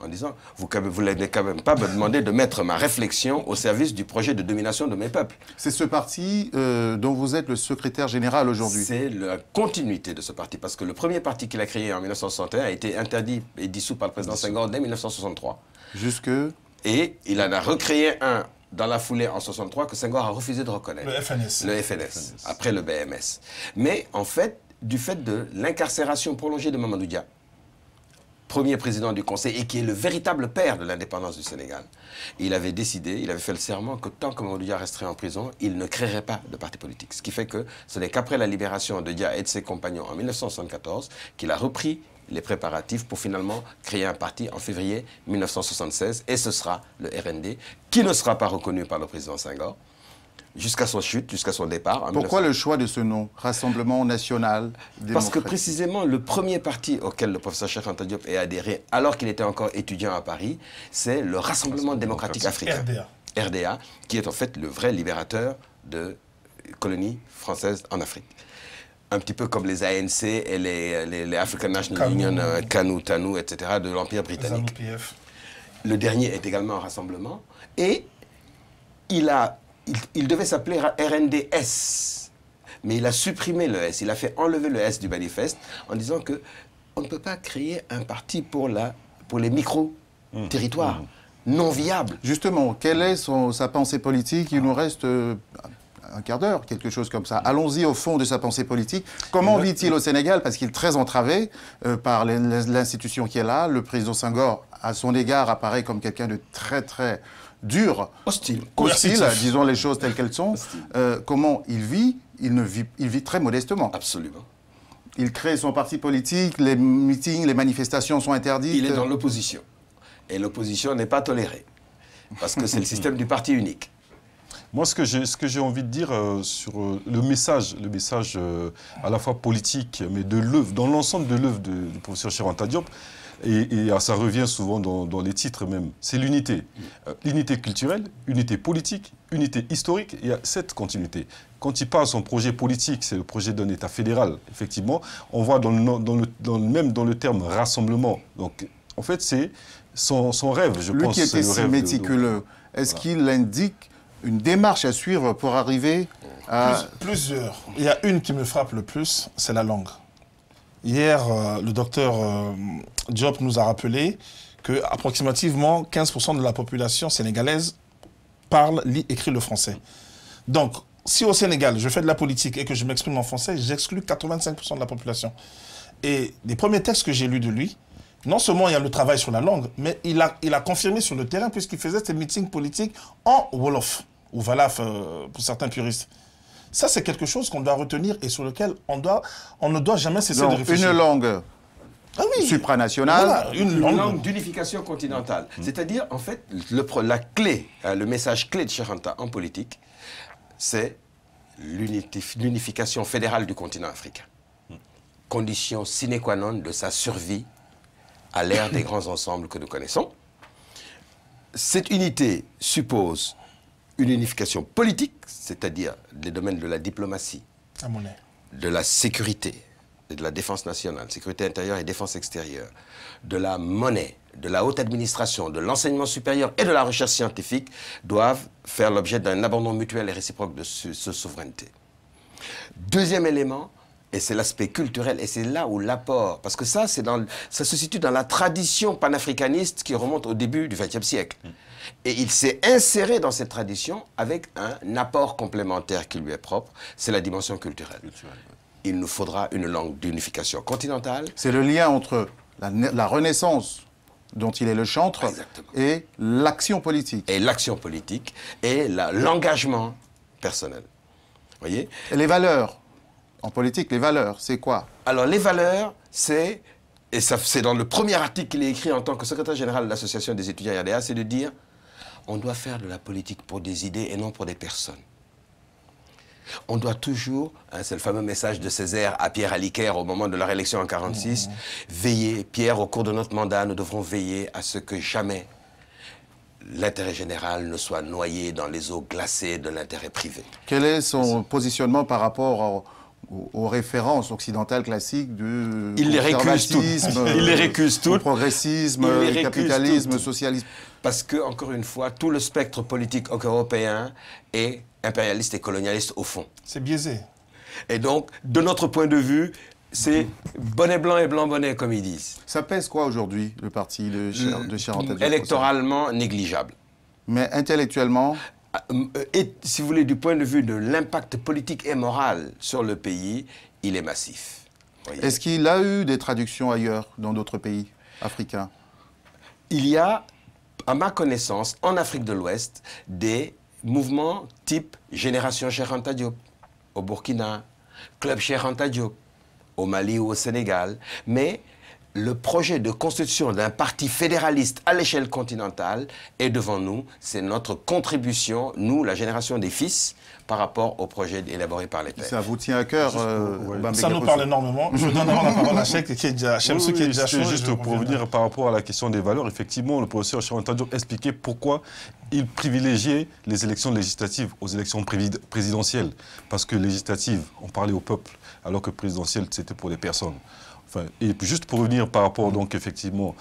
en disant « Vous n'allez quand même pas me demander de mettre ma réflexion au service du projet de domination de mes peuples. » C'est ce parti dont vous êtes le secrétaire général aujourd'hui. C'est la continuité de ce parti, parce que le premier parti qu'il a créé en 1961 a été interdit et dissous par le président Senghor dès 1963. Jusque... Et il en a recréé un dans la foulée en 1963 que Senghor a refusé de reconnaître. Le FNS. Le FNS, après le BMS. Mais en fait, du fait de l'incarcération prolongée de Mamadou Dia, premier président du Conseil et qui est le véritable père de l'indépendance du Sénégal, il avait décidé, il avait fait le serment que tant que Mamadou Dia resterait en prison, il ne créerait pas de parti politique. Ce qui fait que ce n'est qu'après la libération de Dia et de ses compagnons en 1974 qu'il a repris les préparatifs pour finalement créer un parti en février 1976 et ce sera le RND qui ne sera pas reconnu par le président Senghor jusqu'à son chute, jusqu'à son départ. Pourquoi le choix de ce nom, Rassemblement National Démocratique? Parce que précisément le premier parti auquel le professeur Cheikh Anta Diop a adhéré alors qu'il était encore étudiant à Paris, c'est le Rassemblement démocratique africain. RDA, qui est en fait le vrai libérateur de colonies françaises en Afrique. Un petit peu comme les ANC et les African National Union, KANU, TANU, etc. de l'Empire britannique. Le dernier est également un rassemblement. Et il devait s'appeler RNDS. Mais il a supprimé le S. Il a fait enlever le S du manifeste en disant qu'on ne peut pas créer un parti pour les micro-territoires non viables. Justement, quelle est sa pensée politique? Il nous reste... un quart d'heure, quelque chose comme ça. Allons-y au fond de sa pensée politique. Comment vit-il au Sénégal? Parce qu'il est très entravé par l'institution qui est là. Le président Senghor, à son égard, apparaît comme quelqu'un de très, très dur. Hostile. Disons les choses telles qu'elles sont. Comment il vit? Il vit très modestement. Absolument. Il crée son parti politique, les meetings, les manifestations sont interdites. Il est dans l'opposition. Et l'opposition n'est pas tolérée. Parce que c'est le système du parti unique. Moi, ce que j'ai envie de dire sur le message à la fois politique, mais de l'œuvre, dans l'ensemble de l'œuvre du professeur Cheikh Anta Diop, et ça revient souvent dans les titres même, c'est l'unité. L'unité culturelle, unité politique, unité historique, il y a cette continuité. Quand il parle de son projet politique, c'est le projet d'un État fédéral, effectivement, on voit même dans le terme rassemblement. Donc, en fait, c'est son rêve, je pense. Lui qui était si méticuleux, est-ce qu'il indique une démarche à suivre pour arriver à... Plusieurs. Il y a une qui me frappe le plus, c'est la langue. Hier, le docteur Diop nous a rappelé qu'approximativement 15% de la population sénégalaise parle, lit, écrit le français. Donc, si au Sénégal, je fais de la politique et que je m'exprime en français, j'exclus 85% de la population. Et les premiers textes que j'ai lus de lui, non seulement il y a le travail sur la langue, mais il a confirmé sur le terrain puisqu'il faisait ses meetings politiques en Wolof, ou Valaf pour certains puristes. Ça, c'est quelque chose qu'on doit retenir et sur lequel on ne doit jamais cesser de réfléchir. Une langue supranationale. Voilà, une langue d'unification continentale. C'est-à-dire, en fait, la clé, le message clé de Cheikh Anta en politique, c'est l'unification fédérale du continent africain. Condition sine qua non de sa survie à l'ère des grands ensembles que nous connaissons. Cette unité suppose une unification politique, c'est-à-dire les domaines de la diplomatie, de la sécurité et de la défense nationale, sécurité intérieure et défense extérieure, de la monnaie, de la haute administration, de l'enseignement supérieur et de la recherche scientifique doivent faire l'objet d'un abandon mutuel et réciproque de souveraineté. Deuxième élément, et c'est l'aspect culturel, et c'est là où l'apport, parce que ça se situe dans la tradition panafricaniste qui remonte au début du XXe siècle. Et il s'est inséré dans cette tradition avec un apport complémentaire qui lui est propre, c'est la dimension culturelle. Il nous faudra une langue d'unification continentale. C'est le lien entre la Renaissance, dont il est le chantre, et l'action politique. Et l'action politique, et l'engagement personnel. Voyez ? Et les valeurs. En politique, les valeurs, c'est quoi? Alors, les valeurs, c'est dans le premier article qu'il a écrit en tant que secrétaire général de l'Association des étudiants RDA, c'est de dire on doit faire de la politique pour des idées et non pour des personnes. On doit toujours, c'est le fameux message de Césaire à Pierre Aliquer au moment de leur élection en 1946, veiller, Pierre, au cours de notre mandat, nous devrons veiller à ce que jamais l'intérêt général ne soit noyé dans les eaux glacées de l'intérêt privé. Quel est son positionnement par rapport aux références occidentales classiques du Il les récuse toutes. Il les récuse toutes. Progressisme, capitalisme, socialisme. Parce que, encore une fois, tout le spectre politique européen est impérialiste et colonialiste au fond. C'est biaisé. Et donc, de notre point de vue, c'est bonnet blanc et blanc bonnet, comme ils disent. Ça pèse quoi aujourd'hui, le parti de Cheikh Anta Diop? Électoralement négligeable. Mais intellectuellement? Et, si vous voulez, du point de vue de l'impact politique et moral sur le pays, il est massif. Est-ce qu'il a eu des traductions ailleurs, dans d'autres pays africains? Il y a, à ma connaissance, en Afrique de l'Ouest, des mouvements type Génération Cheikh Anta Diop, au Burkina, Club Cheikh Anta Diop, au Mali ou au Sénégal, mais le projet de constitution d'un parti fédéraliste à l'échelle continentale est devant nous. C'est notre contribution, nous, la génération des fils, par rapport au projet élaboré par les pères. Ça vous tient à cœur, ça nous parle énormément. Je donne d'abord la parole à Cheikh qui est déjà chaud. Juste pour revenir par rapport à la question des valeurs, effectivement, le professeur Cheikh Anta Diop expliquait pourquoi il privilégiait les élections législatives aux élections présidentielles. Parce que législatives, on parlait au peuple, alors que présidentielles, c'était pour les personnes. Enfin, et puis juste pour revenir par rapport donc effectivement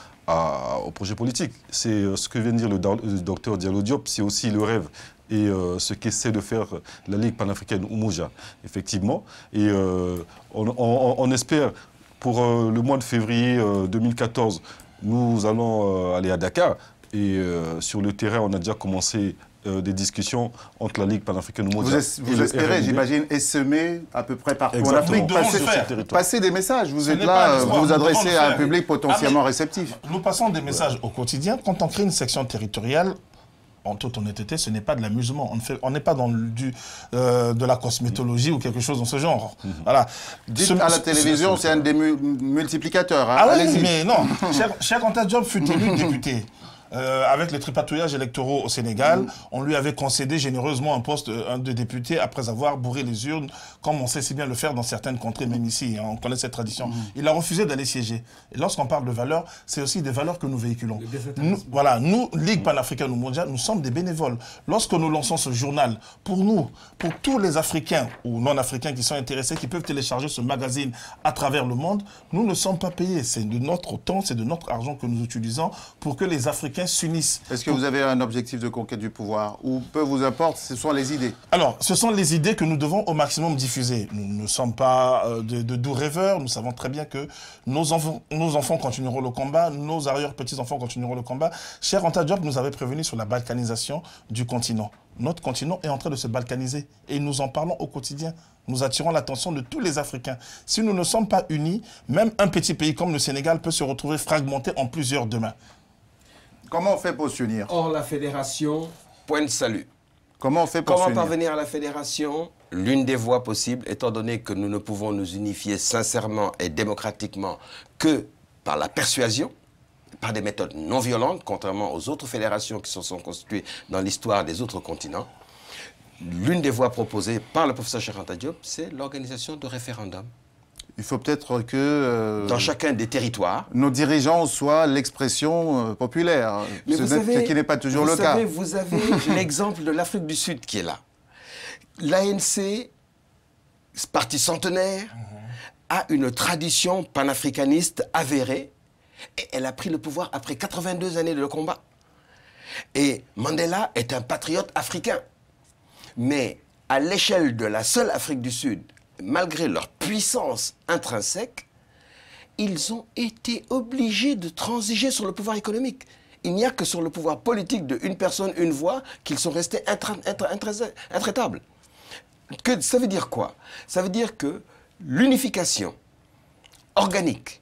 au projet politique, c'est ce que vient de dire le docteur Diallo Diop, c'est aussi le rêve et ce qu'essaie de faire la Ligue panafricaine Umoja, effectivement. Et on espère pour le mois de février 2014, nous allons aller à Dakar et sur le terrain, on a déjà commencé des discussions entre la Ligue panafricaine Umoja. Vous espérez, j'imagine, essaimer à peu près partout en Afrique, passer des messages. Vous êtes là, vous vous adressez à un public potentiellement réceptif. Nous passons des messages au quotidien. Quand on crée une section territoriale, en toute honnêteté, ce n'est pas de l'amusement. On n'est pas dans de la cosmétologie ou quelque chose dans ce genre. Voilà. À la télévision, c'est un des multiplicateurs. Hein. Ah oui, mais non. Cheikh Anta Diop fut élu député. Avec les tripatouillages électoraux au Sénégal, on lui avait concédé généreusement un poste de député après avoir bourré les urnes, comme on sait si bien le faire dans certaines contrées, même ici, hein, on connaît cette tradition. Il a refusé d'aller siéger. Et lorsqu'on parle de valeurs, c'est aussi des valeurs que nous véhiculons. Nous, Ligue panafricaine mondiale, nous sommes des bénévoles. Lorsque nous lançons ce journal, pour nous, pour tous les Africains ou non-Africains qui sont intéressés, qui peuvent télécharger ce magazine à travers le monde, nous ne sommes pas payés. C'est de notre temps, c'est de notre argent que nous utilisons pour que les Africains s'unissent. Est-ce que vous avez un objectif de conquête du pouvoir ou peu vous importe, ce sont les idées? Alors, ce sont les idées que nous devons au maximum diffuser. Nous ne sommes pas de doux rêveurs, nous savons très bien que nos enfants continueront le combat, nos arrière-petits-enfants continueront le combat. Cheikh Anta Diop nous avait prévenu sur la balkanisation du continent. Notre continent est en train de se balkaniser et nous en parlons au quotidien. Nous attirons l'attention de tous les Africains. Si nous ne sommes pas unis, même un petit pays comme le Sénégal peut se retrouver fragmenté en plusieurs demain. Comment on fait pour s'unir? Or, la fédération, point de salut. Comment on fait pour s'unir? Comment parvenir à la fédération? L'une des voies possibles, étant donné que nous ne pouvons nous unifier sincèrement et démocratiquement que par la persuasion, par des méthodes non violentes, contrairement aux autres fédérations qui se sont constituées dans l'histoire des autres continents. L'une des voies proposées par le professeur Cheikh Anta Diop, c'est l'organisation de référendums. Il faut peut-être que... dans chacun des territoires. Nos dirigeants soient l'expression populaire, ce qui n'est pas toujours le cas. Vous avez l'exemple de l'Afrique du Sud qui est là. L'ANC, parti centenaire, a une tradition panafricaniste avérée et elle a pris le pouvoir après 82 années de combat. Et Mandela est un patriote africain. Mais à l'échelle de la seule Afrique du Sud, malgré leur puissance intrinsèque, ils ont été obligés de transiger sur le pouvoir économique. Il n'y a que sur le pouvoir politique de une personne, une voix, qu'ils sont restés intraitables. Ça veut dire quoi? Ça veut dire que l'unification organique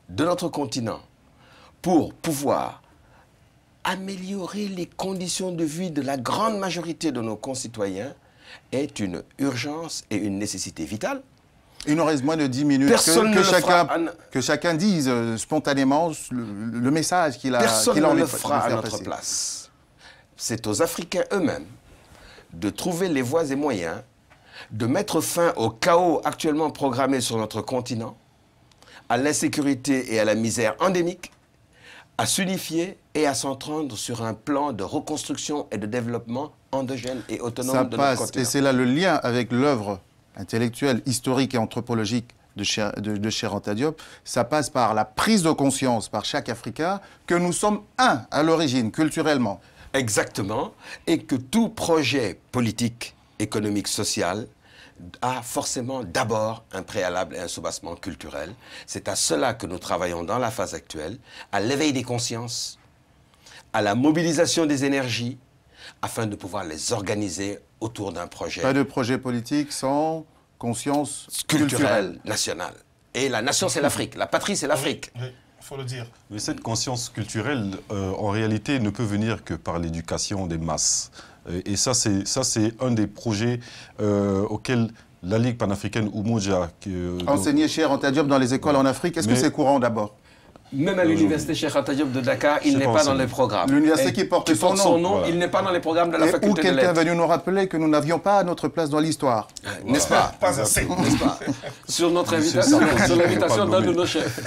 de notre continent pour pouvoir améliorer les conditions de vie de la grande majorité de nos concitoyens est une urgence et une nécessité vitale. Il nous reste moins de 10 minutes. Que chacun dise spontanément le message qu'il a. Personne ne le fera à notre place. C'est aux Africains eux-mêmes de trouver les voies et moyens de mettre fin au chaos actuellement programmé sur notre continent, à l'insécurité et à la misère endémique, à s'unifier et à s'entendre sur un plan de reconstruction et de développement endogène et autonome de notre continent. Et c'est là le lien avec l'œuvre intellectuelle, historique et anthropologique de Cheikh Anta Diop, ça passe par la prise de conscience par chaque Africain que nous sommes un à l'origine, culturellement. Exactement, et que tout projet politique, économique, social a forcément d'abord un préalable et un soubassement culturel. C'est à cela que nous travaillons dans la phase actuelle, à l'éveil des consciences, à la mobilisation des énergies, afin de pouvoir les organiser autour d'un projet. Pas de projet politique sans conscience culturelle nationale. Et la nation, c'est l'Afrique. La patrie, c'est l'Afrique. Oui, il faut le dire. Mais cette conscience culturelle, en réalité, ne peut venir que par l'éducation des masses. Et ça, c'est un des projets auxquels la Ligue panafricaine Umoja... Enseigner Cheikh Anta Diop dans les écoles en Afrique, est-ce que c'est courant d'abord? Même à l'université Cheikh Anta Diop de Dakar, il n'est pas dans les programmes. L'université qui porte son nom, voilà. Il n'est pas dans les programmes de la faculté de lettres. Où quelqu'un est venu nous rappeler que nous n'avions pas notre place dans l'histoire. N'est-ce pas? Pas assez. N'est-ce pas? Sur notre invitation, sur l'invitation d'un de nos chefs.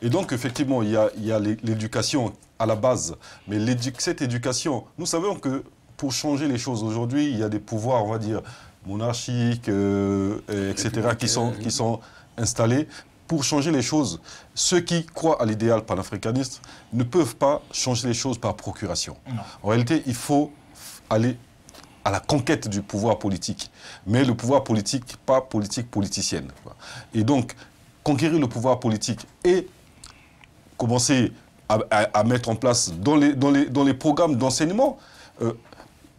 Et donc, effectivement, il y a l'éducation à la base. Mais cette éducation, nous savons que pour changer les choses aujourd'hui, il y a des pouvoirs, on va dire, monarchiques, etc., qui sont installés. Pour changer les choses, ceux qui croient à l'idéal panafricaniste ne peuvent pas changer les choses par procuration. Non. En réalité, il faut aller à la conquête du pouvoir politique. Mais le pouvoir politique, pas politique politicienne. Et donc, conquérir le pouvoir politique et commencer à mettre en place dans les programmes d'enseignement,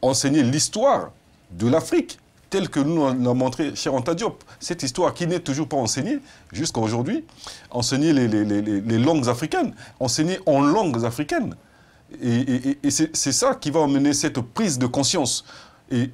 enseigner l'histoire de l'Afrique, telle que nous l'a montré Cheikh Anta Diop. Cette histoire qui n'est toujours pas enseignée jusqu'à aujourd'hui, enseigner les langues africaines, enseigner en langues africaines. Et c'est ça qui va emmener cette prise de conscience. Et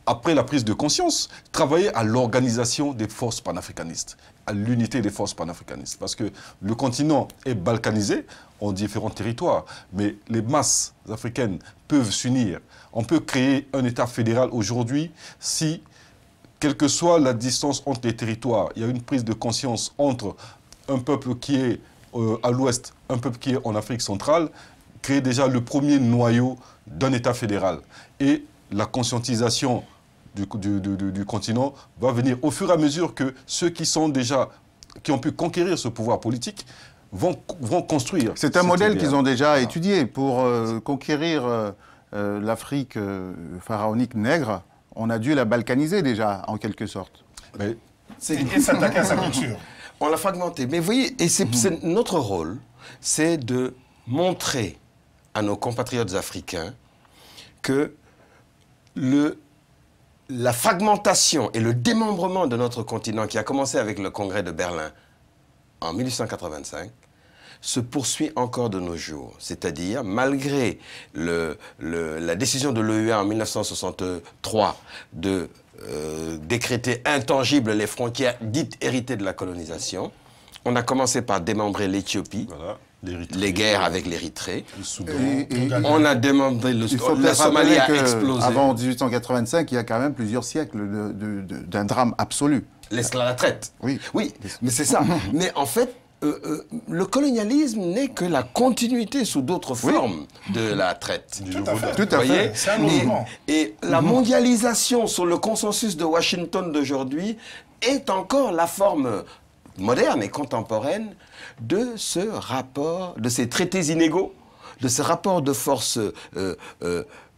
après la prise de conscience, travailler à l'organisation des forces panafricanistes, à l'unité des forces panafricanistes. Parce que le continent est balkanisé en différents territoires, mais les masses africaines peuvent s'unir. On peut créer un État fédéral aujourd'hui si, quelle que soit la distance entre les territoires, il y a une prise de conscience entre un peuple qui est à l'ouest, un peuple qui est en Afrique centrale, créer déjà le premier noyau d'un État fédéral. Et la conscientisation du continent va venir au fur et à mesure que ceux qui ont pu conquérir ce pouvoir politique vont construire. C'est un modèle qu'ils ont déjà étudié pour conquérir l'Afrique pharaonique nègre. On a dû la balkaniser déjà, en quelque sorte. Et s'attaquer à sa culture. On l'a fragmenté. Mais vous voyez, et c'est notre rôle, c'est de montrer à nos compatriotes africains que la fragmentation et le démembrement de notre continent, qui a commencé avec le congrès de Berlin en 1885, se poursuit encore de nos jours. C'est-à-dire, malgré la décision de l'OUA en 1963 de décréter intangibles les frontières dites héritées de la colonisation, on a commencé par démembrer l'Éthiopie, voilà, les guerres avec l'Érythrée. On a démembré la Somalie a explosé. Avant 1885, il y a quand même plusieurs siècles d'un drame absolu. L'esclavage traite. Oui. Oui, mais c'est ça. Mais en fait, le colonialisme n'est que la continuité sous d'autres formes de la traite. Tout à fait. C'est un mouvement. Et la mondialisation sur le consensus de Washington d'aujourd'hui est encore la forme moderne et contemporaine de ce rapport, de ces traités inégaux, de ce rapport de force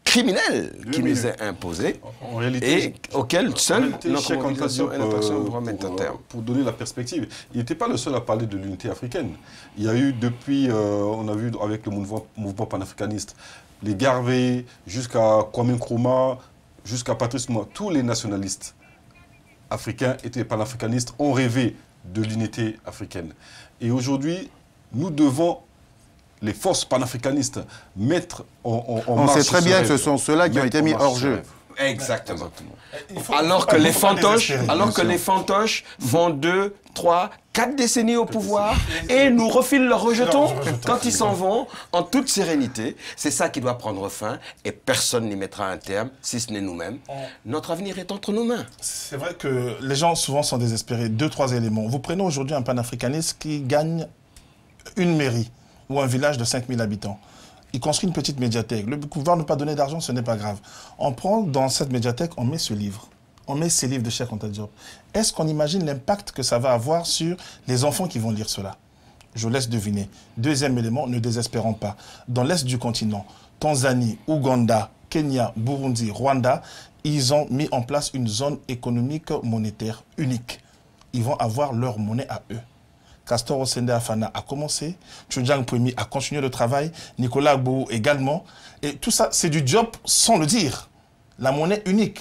criminel qui nous est imposé en réalité, et auquel seule notre mobilisation et notre action pourra mettre un terme. Pour donner la perspective, il n'était pas le seul à parler de l'unité africaine. Il y a eu depuis, on a vu avec le mouvement panafricaniste, les Garvey, jusqu'à Kwame Nkrumah, jusqu'à Patrice Lumumba, tous les nationalistes africains étaient panafricanistes, ont rêvé de l'unité africaine. Et aujourd'hui, nous devons, les forces panafricanistes, mettre en marche. On sait très bien que ce sont ceux-là qui ont été mis hors jeu. Exactement. Alors que les fantoches font 2, 3, 4 décennies au pouvoir et nous refilent leurs rejetons quand ils s'en vont en toute sérénité. C'est ça qui doit prendre fin et personne n'y mettra un terme, si ce n'est nous-mêmes. Notre avenir est entre nos mains. C'est vrai que les gens souvent sont désespérés. 2, 3 éléments. Vous prenez aujourd'hui un panafricaniste qui gagne une mairie ou un village de 5000 habitants. Il construit une petite médiathèque. Le pouvoir ne pas donner d'argent, ce n'est pas grave. On prend dans cette médiathèque, on met ce livre. on met ces livres de Cheikh Anta Diop. Est-ce qu'on imagine l'impact que ça va avoir sur les enfants qui vont lire cela? Je laisse deviner. Deuxième élément, ne désespérons pas. Dans l'est du continent, Tanzanie, Ouganda, Kenya, Burundi, Rwanda, ils ont mis en place une zone économique monétaire unique. Ils vont avoir leur monnaie à eux. Castor Osende Afana a commencé, Tchoudiang Pouemi a continué le travail, Nicolas Agbo également. Et tout ça, c'est du job sans le dire. La monnaie unique,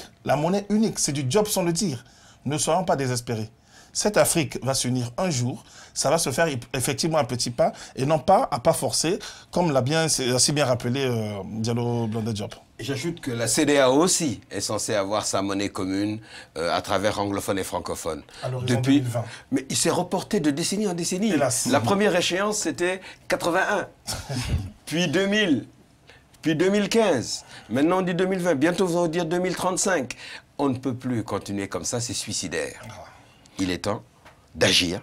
c'est du job sans le dire. Ne soyons pas désespérés. Cette Afrique va s'unir un jour, ça va se faire effectivement un petit pas, et non pas à pas forcer, comme l'a assez bien rappelé Diallo Blondin Diop. J'ajoute que la CEDEAO aussi est censée avoir sa monnaie commune à travers anglophones et francophones. Depuis 2020. Mais il s'est reporté de décennie en décennie. Hélas. La première échéance, c'était 81, puis 2000, puis 2015. Maintenant, on dit 2020. Bientôt, on va dire 2035. On ne peut plus continuer comme ça, c'est suicidaire. Il est temps d'agir,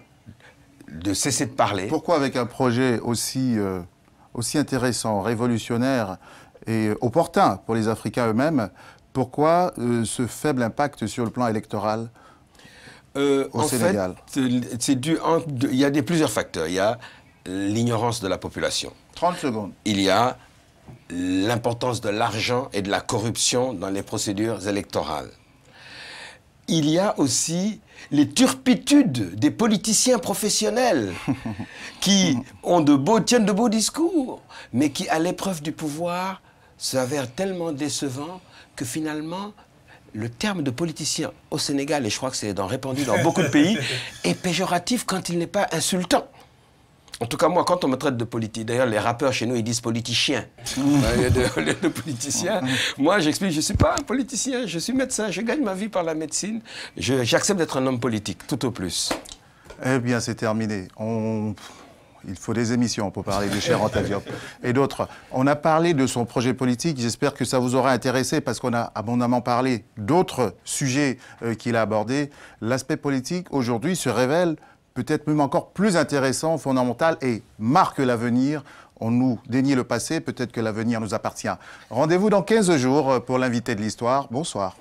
de cesser de parler. Pourquoi avec un projet aussi intéressant, révolutionnaire et opportun pour les Africains eux-mêmes, pourquoi ce faible impact sur le plan électoral au Sénégal? C'est dû il y a plusieurs facteurs. Il y a l'ignorance de la population. 30 secondes. Il y a l'importance de l'argent et de la corruption dans les procédures électorales. Il y a aussi les turpitudes des politiciens professionnels qui tiennent de beaux discours, mais qui, à l'épreuve du pouvoir, s'avèrent tellement décevants que finalement, le terme de politicien au Sénégal, et je crois que c'est répandu dans beaucoup de pays, est péjoratif quand il n'est pas insultant. En tout cas, moi, quand on me traite de politique, d'ailleurs, les rappeurs chez nous, ils disent politicien. de politicien. Moi, j'explique, je ne suis pas un politicien, je suis médecin, je gagne ma vie par la médecine. J'accepte d'être un homme politique, tout au plus. Eh bien, c'est terminé. Il faut des émissions pour parler de Cheikh Anta Diop et d'autres. On a parlé de son projet politique, j'espère que ça vous aura intéressé parce qu'on a abondamment parlé d'autres sujets qu'il a abordés. L'aspect politique, aujourd'hui, se révèle peut-être même encore plus intéressant, fondamental et marque l'avenir. On nous dénie le passé, peut-être que l'avenir nous appartient. Rendez-vous dans 15 jours pour l'invité de l'histoire. Bonsoir.